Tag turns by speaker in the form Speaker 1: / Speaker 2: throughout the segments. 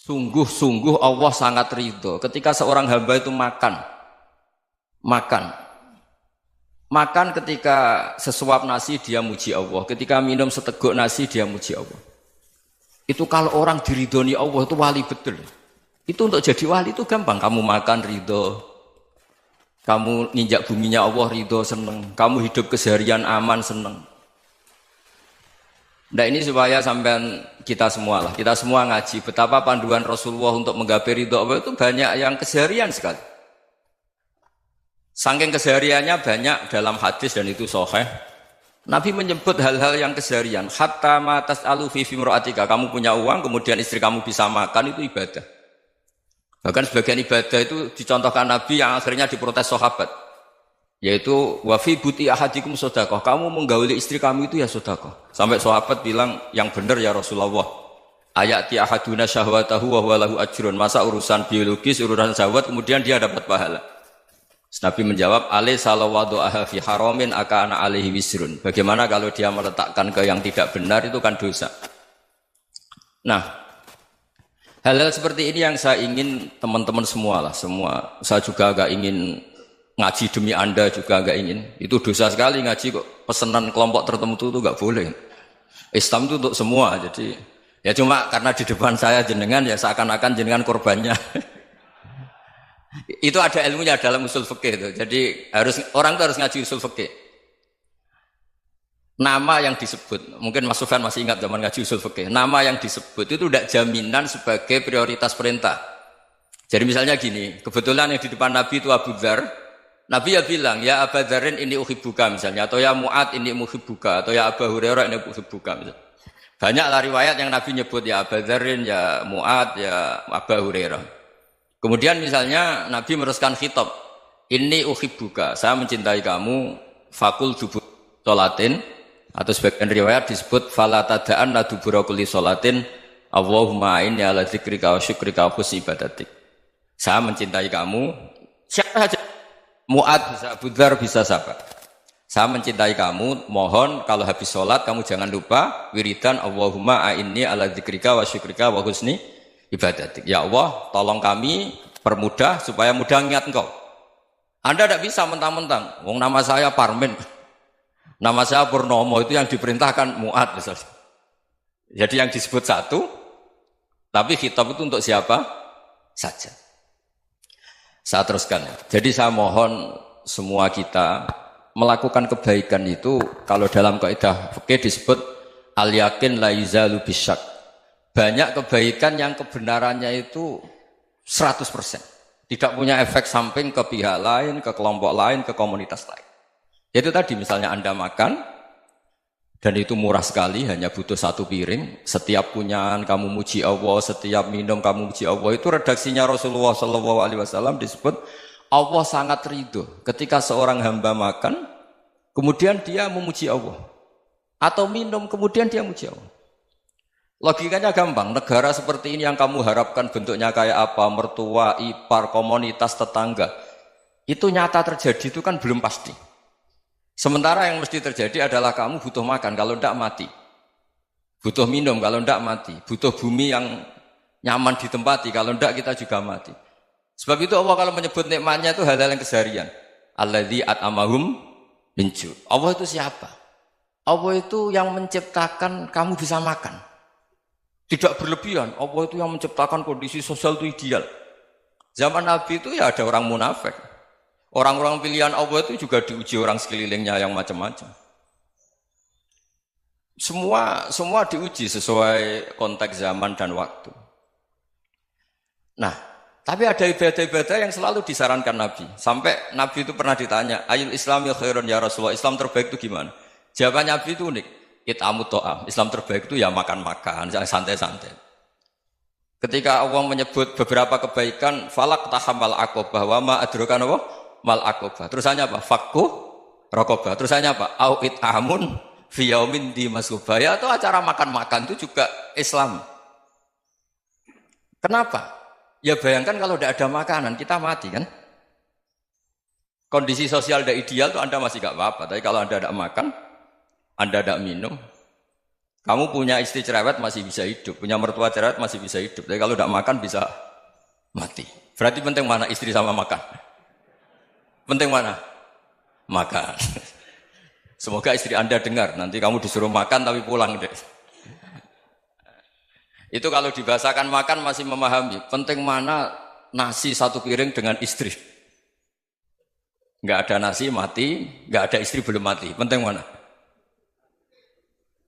Speaker 1: Sungguh-sungguh Allah sangat ridho ketika seorang hamba itu makan. Makan ketika sesuap nasi dia muji Allah, ketika minum seteguk nasi dia muji Allah. Itu kalau orang diridhoni Allah itu wali betul. Itu untuk jadi wali itu gampang. Kamu makan ridho, kamu nginjak buminya Allah ridho seneng, kamu hidup keseharian aman seneng. Nah ini supaya sampean kita semua ngaji betapa panduan Rasulullah untuk menggapai ridho Allah itu banyak yang keseharian sekali. Saking kesehariannya banyak dalam hadis dan itu sahih. Nabi menyebut hal-hal yang keseharian. Hatta ma tas'alu fi imra'atika, kamu punya uang kemudian istri kamu bisa makan itu ibadah. Bahkan sebagian ibadah itu dicontohkan Nabi yang akhirnya diprotes sahabat. Yaitu wa fi buti ahadikum sedekah, kamu menggauli istri kamu itu ya sedekah. Sampai sahabat bilang yang benar ya Rasulullah. Ayati ahaduna syahwatahu wa huwa lahu ajrun. Masa urusan biologis, urusan syahwat kemudian dia dapat pahala. Nabi menjawab, alaysa lawadhu'aha fi haramin akana alaihi wisrun. Bagaimana kalau dia meletakkan ke yang tidak benar itu kan dosa. Nah, hal-hal seperti ini yang saya ingin teman-teman semua. Saya juga agak ingin ngaji demi Anda juga agak ingin. Itu dosa sekali ngaji kok pesanan kelompok tertentu itu enggak boleh. Islam itu untuk semua. Jadi ya cuma karena di depan saya jenengan ya seakan-akan jenengan korbannya. Itu ada ilmunya dalam usul fikih itu. Jadi orang itu harus ngaji usul fikih. Nama yang disebut, mungkin Mas Sufyan masih ingat zaman ngaji usul fikih. Nama yang disebut itu tidak jaminan sebagai prioritas perintah. Jadi misalnya gini, kebetulan yang di depan Nabi itu Abu Dzar. Nabi ya bilang, ya Aba Dzarin ini uhibbuka misalnya, atau ya Mu'ad ini uhibbuka, atau ya Aba Hurairah ini uhibbuka misalnya. Banyaklah riwayat yang Nabi nyebut ya Aba Dzarin, ya Mu'ad, ya Aba Hurairah. Kemudian misalnya Nabi meneruskan khitab, ini uhibbuka, saya mencintai kamu, fakul dubur sholatin, atau sebagian riwayat disebut fala tada'an la dubura kulli sholatin, Allahumma inni ala dzikrika wa syukrika wa husni ibadatik. Saya mencintai kamu, siapa saja. Mu'ad bisa, Abu Dzar bisa siapa? Saya mencintai kamu, mohon kalau habis sholat kamu jangan lupa wiridan Allahumma a'inni ala dzikrika wa syukrika wa husni ibadatik. Ya Allah, tolong kami permudah supaya mudah ingat engkau. Anda tidak bisa mentang-mentang, wong nama saya Parmin, nama saya Purnomo, itu yang diperintahkan Mu'ad misalnya. Jadi yang disebut satu, tapi khitab itu untuk siapa saja. Saya teruskan ya. Jadi saya mohon semua kita melakukan kebaikan itu kalau dalam kaidah fikih disebut al-yakin la yuzalu bisyak. Banyak kebaikan yang kebenarannya itu 100%. Tidak punya efek samping ke pihak lain, ke kelompok lain, ke komunitas lain. Itu tadi misalnya Anda makan dan itu murah sekali, hanya butuh satu piring. Setiap punyaan kamu muji Allah, setiap minum kamu muji Allah. Itu redaksinya Rasulullah SAW disebut Allah sangat ridho ketika seorang hamba makan, kemudian dia memuji Allah. Atau minum, kemudian dia muji Allah. Logikanya gampang, negara seperti ini yang kamu harapkan bentuknya kayak apa, mertua, ipar, komunitas, tetangga. Itu nyata terjadi itu kan belum pasti. Sementara yang mesti terjadi adalah kamu butuh makan, kalau tidak mati. Butuh minum, kalau tidak mati. Butuh bumi yang nyaman ditempati, kalau tidak kita juga mati. Sebab itu Allah kalau menyebut nikmatnya itu hal-hal yang keseharian. Alladzi at'amahum min ju'. Allah itu siapa? Allah itu yang menciptakan kamu bisa makan. Tidak berlebihan. Allah itu yang menciptakan kondisi sosial itu ideal. Zaman Nabi itu ya ada orang munafik. Orang-orang pilihan Allah itu juga diuji orang sekelilingnya yang macam-macam. Semua diuji sesuai konteks zaman dan waktu. Nah, tapi ada ibadah-ibadah yang selalu disarankan Nabi. Sampai Nabi itu pernah ditanya, ayul islami khairun ya Rasulullah, Islam terbaik itu gimana? Jawaban Nabi itu unik. It'amut to'am. Islam terbaik itu ya makan-makan, santai-santai. Ketika Allah menyebut beberapa kebaikan, falak tahamal aqobah wa ma adrokan Allah mal aqobah. Terusannya apa? Fakku raqobah. Terusannya apa? Au it'amun fi yaumin di masubah. Ya itu acara makan-makan itu juga Islam. Kenapa? Ya bayangkan kalau tidak ada makanan, kita mati kan? Kondisi sosial tidak ideal itu Anda masih gak apa-apa. Tapi kalau Anda tidak makan, Anda tidak minum, Kamu punya istri cerewet masih bisa hidup, punya mertua cerewet masih bisa hidup. Tapi kalau tidak makan bisa mati. Berarti penting mana istri sama makan? Penting mana? Makan. Semoga istri Anda dengar, nanti kamu disuruh makan tapi pulang deh. Itu kalau dibahasakan makan masih memahami. Penting mana nasi satu piring dengan istri. Nggak ada nasi mati, nggak ada istri belum mati. Penting mana?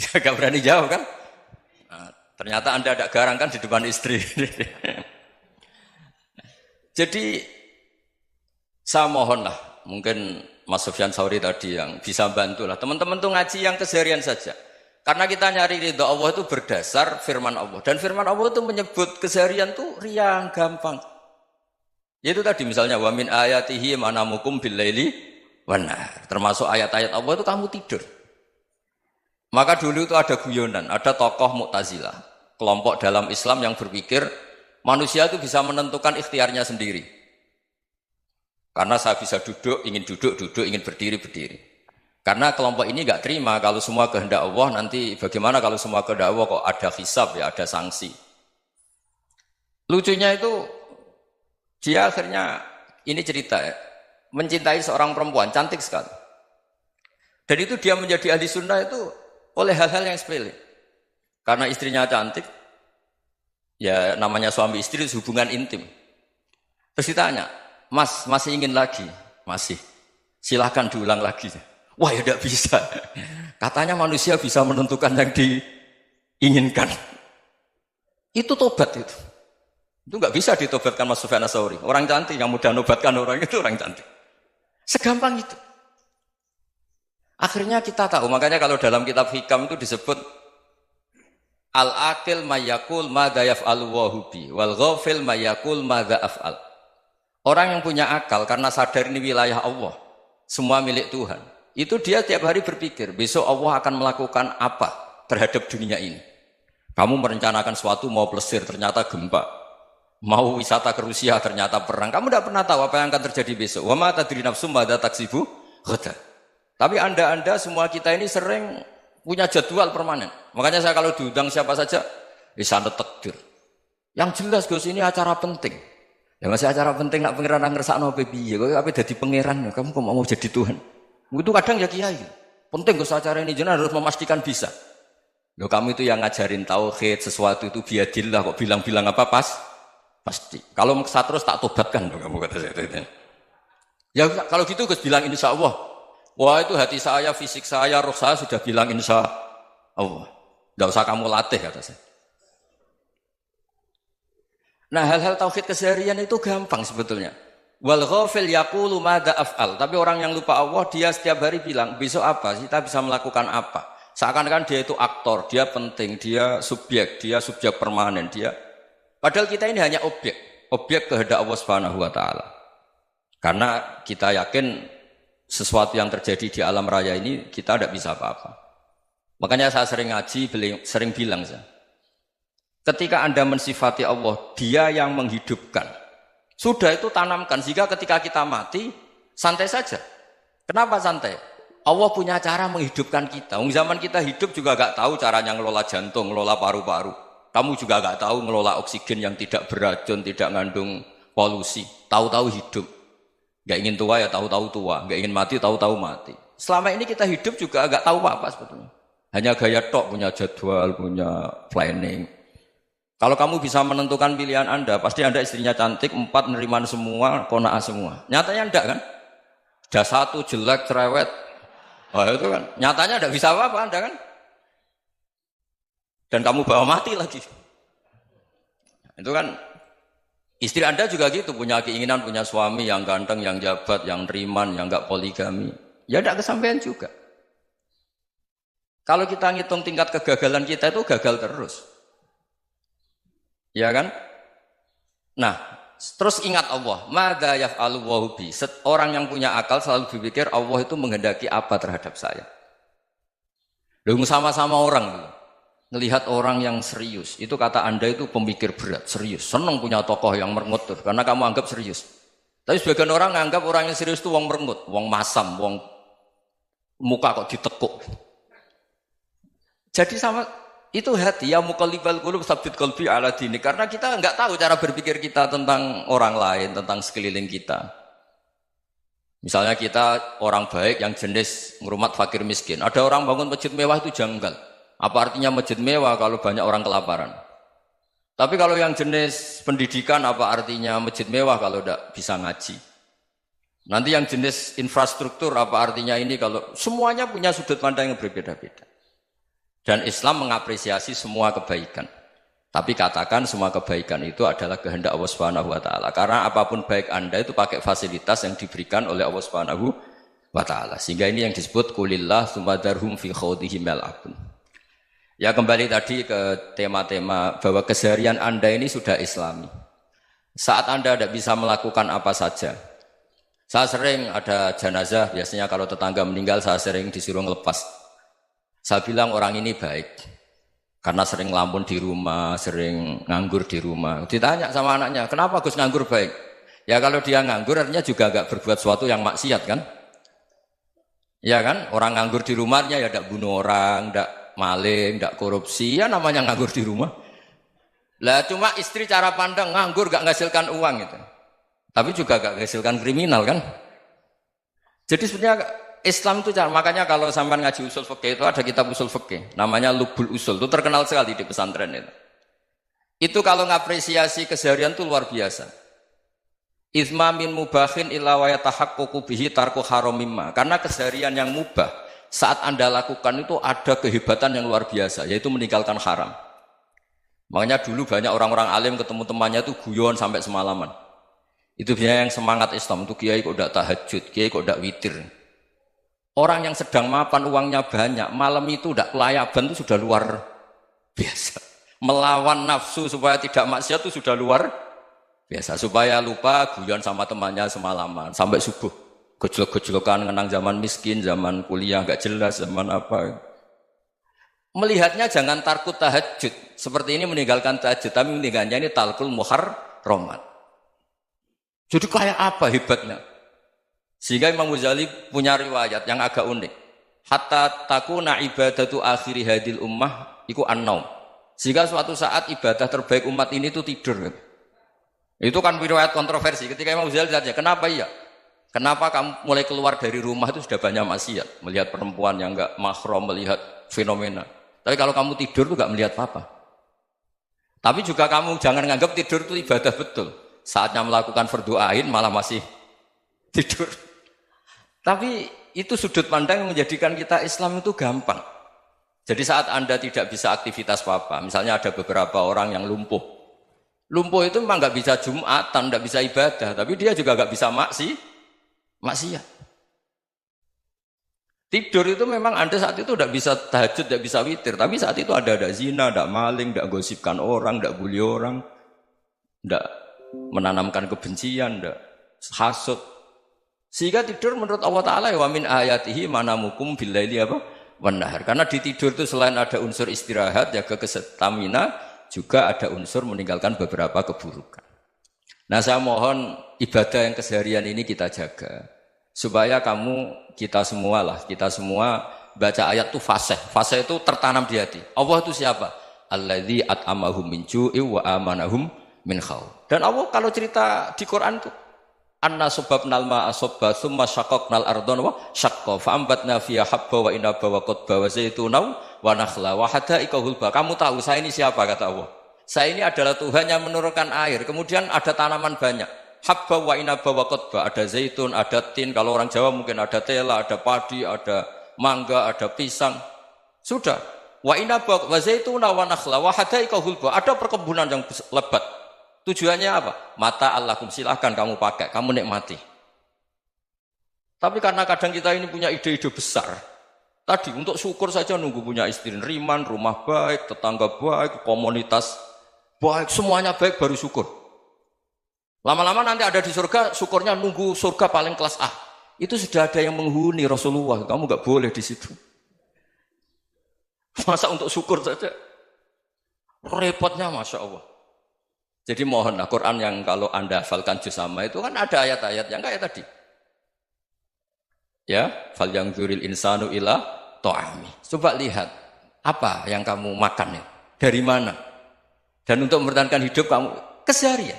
Speaker 1: Gak berani jawab kan? Nah, ternyata Anda ada garang kan di depan istri. Jadi saya mohonlah, mungkin Mas Sufyan Sauri tadi yang bisa bantulah. Teman-teman tuh ngaji yang keseharian saja. Karena kita nyari ridha Allah itu berdasar firman Allah. Dan firman Allah itu menyebut keseharian tuh riang, gampang. Yaitu tadi misalnya wa min ayatihi manamukum billaili wan nahar. Termasuk ayat-ayat Allah itu kamu tidur. Maka dulu itu ada guyonan, ada tokoh Mu'tazilah, kelompok dalam Islam yang berpikir manusia itu bisa menentukan ikhtiarnya sendiri. Karena saya bisa duduk, duduk, ingin berdiri, berdiri. Karena kelompok ini nggak terima kalau semua kehendak Allah, nanti bagaimana kalau semua kehendak Allah kok ada hisab ya, ada sanksi. Lucunya itu dia akhirnya, ini cerita ya, mencintai seorang perempuan, cantik sekali. Dan itu dia menjadi ahli sunnah itu oleh hal-hal yang sepele. Karena istrinya cantik, ya namanya suami istri hubungan intim. Terus ditanya, Mas, masih ingin lagi? Masih. Silahkan diulang lagi. Wah ya tidak bisa. Katanya manusia bisa menentukan yang diinginkan. Itu tobat itu. Itu nggak bisa ditobatkan Mas Sufyan Ats-Tsauri. Orang cantik yang mudah nobatkan orang itu orang cantik. Segampang itu. Akhirnya kita tahu, makanya kalau dalam kitab Hikam itu disebut al-aqil mayyakul madza yaf'alu wa hubi wal ghafil mayyakul madza af'al. Orang yang punya akal karena sadar ini wilayah Allah, semua milik Tuhan. Itu dia tiap hari berpikir, besok Allah akan melakukan apa terhadap dunia ini. Kamu merencanakan suatu mau plesir, ternyata gempa. Mau wisata ke Rusia, ternyata perang. Kamu tidak pernah tahu apa yang akan terjadi besok. Wa ma tadri nafsum madza taksibu ghadan. Tapi anda semua kita ini sering punya jadwal permanen. Makanya saya kalau diundang siapa saja, sana takdir. Yang jelas Gus ini acara penting. Ya masih acara penting nak pangeran ngersakno piye? Kok ape dadi pangeran? Kamu kok mau jadi Tuhan? Itu kadang ya kiai. Penting Gus acara ini jenengan harus memastikan bisa. Loh kamu itu yang ngajarin tauhid, sesuatu itu biadillah kok bilang-bilang apa pasti. Kalau maksa terus tak tobatkan loh kamu kata saya. Ya kalau gitu Gus bilang insya Allah. Wah itu hati saya, fisik saya, roh saya sudah bilang insya Allah. Tidak usah kamu latih kata saya. Nah hal-hal tauhid keseharian itu gampang sebetulnya. Wal ghafil yaqulu madza af'al. Tapi orang yang lupa Allah dia setiap hari bilang besok apa? Kita bisa melakukan apa? Seakan-akan dia itu aktor, dia penting, dia subjek permanen, dia. Padahal kita ini hanya objek kehendak Allah Subhanahu wa taala. Karena kita yakin sesuatu yang terjadi di alam raya ini kita tidak bisa apa-apa. Makanya saya sering ngaji, sering bilang saya, ketika Anda mensifati Allah, Dia yang menghidupkan. Sudah itu tanamkan sehingga ketika kita mati santai saja. Kenapa santai? Allah punya cara menghidupkan kita. Zaman kita hidup juga gak tahu caranya ngelola jantung, ngelola paru-paru. Kamu juga gak tahu ngelola oksigen yang tidak beracun, tidak mengandung polusi. Tahu-tahu hidup. Gak ingin tua ya tahu-tahu tua, gak ingin mati tahu-tahu mati. Selama ini kita hidup juga gak tahu apa sebetulnya. Hanya gaya tok, punya jadwal, punya planning. Kalau kamu bisa menentukan pilihan Anda, pasti Anda istrinya cantik, 4 neriman semua, kona'ah semua. Nyatanya enggak kan? Ada 1 jelek, cerewet. Oh itu kan, nyatanya enggak bisa apa-apa Anda kan? Dan kamu bawa mati lagi. Itu kan, istri Anda juga gitu, punya keinginan, punya suami yang ganteng, yang jabat, yang neriman, yang enggak poligami. Ya enggak kesampaian juga. Kalau kita ngitung tingkat kegagalan kita itu gagal terus. Ya kan? Nah, terus ingat Allah. Madza yaf'alu wa bi. Orang yang punya akal selalu berpikir Allah itu menghendaki apa terhadap saya. Lalu sama-sama orang melihat orang yang serius. Itu kata Anda itu pemikir berat, serius. Senang punya tokoh yang merengut karena kamu anggap serius. Tapi sebagian orang anggap orang yang serius itu wong merengut, wong masam, wong muka kok ditekuk. Jadi sama Itu hati, ya muqallibal qulub tsabbit qalbi ala dini. Karena kita enggak tahu cara berpikir kita tentang orang lain, tentang sekeliling kita. Misalnya kita orang baik yang jenis ngurumat fakir miskin. Ada orang bangun masjid mewah itu janggal. Apa artinya masjid mewah kalau banyak orang kelaparan? Tapi kalau yang jenis pendidikan apa artinya masjid mewah kalau tidak bisa ngaji? Nanti yang jenis infrastruktur apa artinya ini kalau semuanya punya sudut pandang yang berbeda-beda. Dan Islam mengapresiasi semua kebaikan. Tapi katakan semua kebaikan itu adalah kehendak Allah Subhanahu wa taala. Karena apapun baik Anda itu pakai fasilitas yang diberikan oleh Allah Subhanahu wa taala. Sehingga ini yang disebut kulillah sumadarhum fi khawdihim yal'abun. Ya kembali tadi ke tema-tema bahwa keseharian Anda ini sudah Islami. Saat Anda tidak bisa melakukan apa saja. Saya sering ada jenazah, biasanya kalau tetangga meninggal saya sering disuruh ngelepas. Saya bilang orang ini baik karena sering ngelamun di rumah, sering nganggur di rumah. Ditanya sama anaknya, kenapa Gus nganggur baik? Ya kalau dia nganggur artinya juga agak berbuat sesuatu yang maksiat kan? Ya kan? Orang nganggur di rumahnya ya tidak bunuh orang, tidak maling, tidak korupsi, ya namanya nganggur di rumah. Lah cuma istri cara pandang nganggur gak menghasilkan uang gitu. Tapi juga gak menghasilkan kriminal kan? Jadi sebenarnya Islam itu makanya kalau sampai ngaji usul fikih itu ada kitab usul fikih namanya Lubul Usul, itu terkenal sekali di pesantren itu. Itu kalau ngapresiasi keseharian itu luar biasa. Izma min mubahin illa wa yatahaqqaqu bihi tarku haramimma. Karena keseharian yang mubah saat Anda lakukan itu ada kehebatan yang luar biasa, yaitu meninggalkan haram. Makanya dulu banyak orang-orang alim ketemu temannya itu guyon sampai semalaman. Itu biasanya yang semangat Islam itu kiai kok tidak tahajud, kiai kok tidak witir. Orang yang sedang mapan uangnya banyak, malam itu tidak kelayaban itu sudah luar biasa. Melawan nafsu supaya tidak maksiat itu sudah luar biasa. Supaya lupa guyon sama temannya semalaman sampai subuh. Gejolak-gejolokan kenang zaman miskin, zaman kuliah nggak jelas, zaman apa. Melihatnya jangan tarkut tahajud. Seperti ini meninggalkan tahajud, tapi meninggalkannya ini talkul muharramat. Jadi kayak apa hebatnya? Sehingga Imam Ghazali punya riwayat yang agak unik. Hatta takuna ibadatu akhiri hadil ummah iku an-naum. Sehingga suatu saat ibadah terbaik umat ini itu tidur. Itu kan riwayat kontroversi. Ketika Imam Ghazali ditanya, kenapa iya? Kenapa kamu mulai keluar dari rumah itu sudah banyak maksiat? Melihat perempuan yang enggak mahram, melihat fenomena. Tapi kalau kamu tidur itu enggak melihat apa-apa. Tapi juga kamu jangan menganggap tidur itu ibadah betul. Saatnya melakukan fardu ain malah masih tidur. Tapi itu sudut pandang yang menjadikan kita Islam itu gampang. Jadi saat Anda tidak bisa aktivitas apa-apa, misalnya ada beberapa orang yang lumpuh. Lumpuh itu memang nggak bisa Jumatan, nggak bisa ibadah, tapi dia juga nggak bisa maksiat. Tidur itu memang Anda saat itu tidak bisa tahajud, tidak bisa witir, tapi saat itu ada zina, ada maling, tidak gosipkan orang, tidak bully orang, tidak menanamkan kebencian, tidak hasud. Sehingga tidur menurut Allah Ta'ala wa min ayatihi manamukum billaili apa? Wan-nahar. Karena di tidur itu selain ada unsur istirahat, jaga stamina, juga ada unsur meninggalkan beberapa keburukan. Nah saya mohon ibadah yang keseharian ini kita jaga. Supaya kita semua baca ayat itu fasih. Fasih itu tertanam di hati. Allah itu siapa? Alladzi at'amahum min ju'i wa amanahum min khauf. Dan Allah kalau cerita di Quran itu anna subabnal ma'a subba thumma syaqaqnal ardhan wa syaqqa fa ambatna fiha habba wa inaba wa qadba wa zaituna wa nakhla wa hadaika hulba. Kamu tahu saya ini siapa kata Allah? Saya ini adalah Tuhan yang menurunkan air. Kemudian ada tanaman banyak. Habba wa inaba wa qadba, ada zaitun, ada tin, kalau orang Jawa mungkin ada tela, ada padi, ada mangga, ada pisang. Sudah. Wa inaba wa zaituna wa nakhla wa hadaika hulba. Ada perkebunan yang lebat. Tujuannya apa? Mata Allahkum, silahkan kamu pakai, kamu nikmati. Tapi karena kadang kita ini punya ide-ide besar. Tadi untuk syukur saja nunggu punya istri riman, rumah baik, tetangga baik, komunitas baik, semuanya baik baru syukur. Lama-lama nanti ada di surga, syukurnya nunggu surga paling kelas A. Itu sudah ada yang menghuni Rasulullah, kamu nggak boleh di situ. Masa untuk syukur saja? Repotnya Masya Allah. Jadi mohon Quran yang kalau Anda hafalkan juz sama itu kan ada ayat-ayat yang kayak tadi. Ya, fal yang dzuril insanu ila ta'ami. Coba lihat. Apa yang kamu makan ya? Dari mana? Dan untuk mempertahankan hidup kamu keseharian.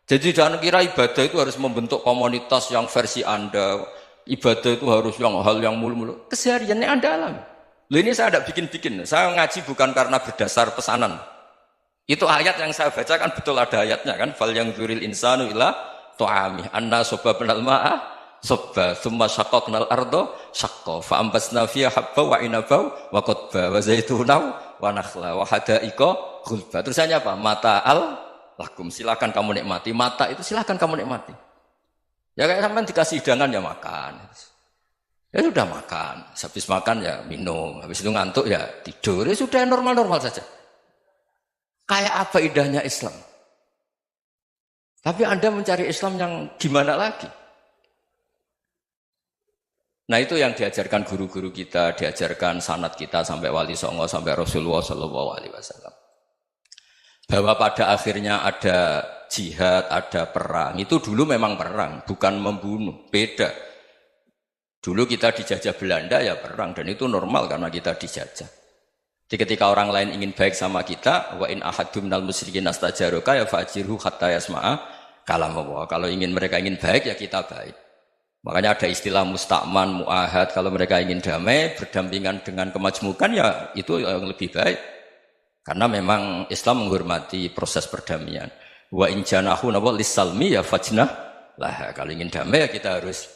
Speaker 1: Jadi jangan kira ibadah itu harus membentuk komunitas yang versi Anda. Ibadah itu harus hal yang mulu-mulu. Kesehariannya Anda alami. Loh ini saya tidak bikin-bikin. Saya ngaji bukan karena berdasar pesanan. Itu ayat yang saya baca kan betul ada ayatnya kan. Fal yang dzuril insanu ila tu'ami. Anna sobabnal ma'a sobba. Thumma syaqaqnal ardo syaqqa. Fa'ambasna fiha habba wa inabau wa qodba. Wa zaitunaw wa nakhla wa hadaika gulba. Terusannya apa? Mata'al lakum. Silakan kamu nikmati. Mata itu silakan kamu nikmati. Ya kayak sampean dikasih hidangan ya makan. Ya sudah makan. Habis makan ya minum. Habis itu ngantuk ya tidur. Ya sudah normal-normal saja. Kayak apa indahnya Islam? Tapi Anda mencari Islam yang gimana lagi? Nah itu yang diajarkan guru-guru kita, diajarkan sanad kita sampai Wali Songo, sampai Rasulullah SAW. Bahwa pada akhirnya ada jihad, ada perang. Itu dulu memang perang, bukan membunuh. Beda. Dulu kita dijajah Belanda ya perang, dan itu normal karena kita dijajah. Jadi ketika orang lain ingin baik sama kita, wa in ahadum minal musyrikin astajaruka ya fa'jirhu hatta yasma'a kalam Allah. Kalau mereka ingin baik ya kita baik. Makanya ada istilah musta'man, mu'ahad. Kalau mereka ingin damai, berdampingan dengan kemajmukan ya itu yang lebih baik. Karena memang Islam menghormati proses perdamaian. Wa in janahu lis-salmi ya fajnah lah. Kalau ingin damai ya kita harus